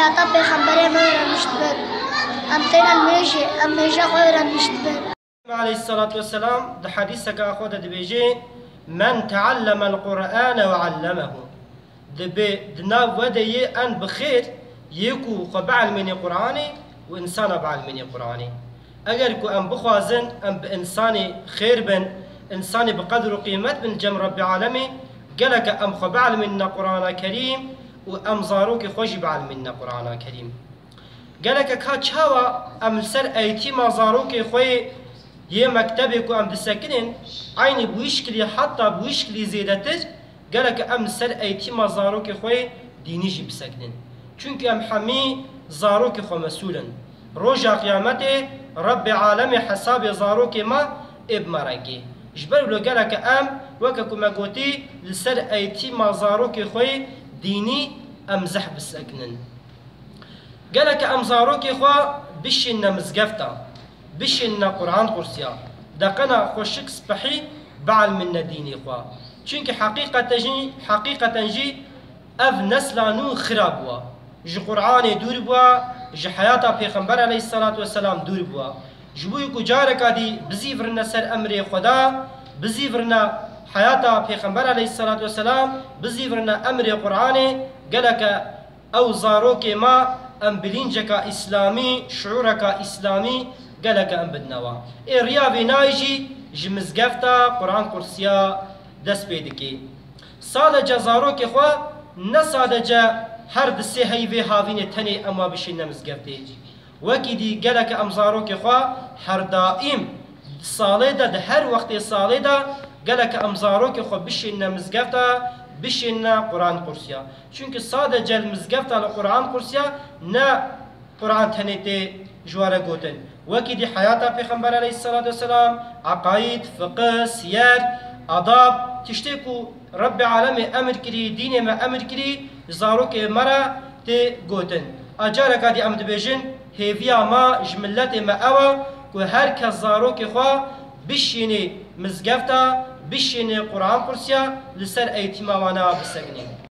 حياة بيخبري ما مشتبر أمتنا الميجي غير مشتبر. عليه الصلاة والسلام ده حديثك أخوة دبيجي من تعلم القرآن وعلمه دنا ودي أن بخير يكو قبعل من قرآني وإنسان بعل من قرآني أجر كو أم بخوازن أم بإنساني خير بن إنساني بقدر وقيمة بن جم رب العالمين قالك أم خبعل منا قرآن كريم وأم زاروك خوش بعل منا قرآن كريم قالك كاتشاوا أم سر أيتي ما زاروك خوي يه مكتبك أم دسكنين عيني بويشكلي حتى بويشكلي زيادتر قالك أم سر أيتي ما زاروك خوي دينيجي بسكنين چونك أم حمي زاروك خو مسؤولا روجا قيامته رب عالم حساب زاروك ما اب مرقي جبر لو قالك أم وككو ما قوتي لسر أيتي ما زاروك خوي ديني أم زح بسكنين قالك أم زاروك خو بشنا مزقفتا بشنا قرآن قرسيا دقنا خوشك سبحي بعل من ديني خوا چونك حقيقة جي اف نسلانو خراب وا جي قرآن دور بوا جي حياة پیغمبر عليه الصلاة والسلام دور بوا جبوي كو جاركا دي بزيفرنا سر امر خدا بزيفرنا حياة پیغمبر عليه الصلاة والسلام بزيفرنا امر قرآن قالك او زاروك ما ام بلينجكا اسلامي شعوركا اسلامي قالك ام بدنوا رياضي نايجي جمزقفتا قرآن قرسيا دس بيدكي صادجا زاروك خوا نصادجا هر دسي هيفي هافين تني اما بشينا مزقفتي وكيدي قالك ام زاروك خوا هر دائم صاليدا ده هر وقت صاليدا قالك ام زاروك خوا بشينا مزقفتا بشينا قرآن قرسيا چونك صادجا المزقفتا لقرآن قرسيا نا قرآن تنيتي جوارا قوتن وكيدي حياة پیغمبر عليه الصلاة والسلام عقايد فقه سير آداب تشتكو رب عالم امر كري دين ما امر كري زاروك مرا تي قوتن اجارك دي امد بيجن هيفيا ما جملت ما اوا كو هر كزاروك خوا بشيني مزقفتا بشيني قرآن قرسيا لسر ايتما وانا بسجنين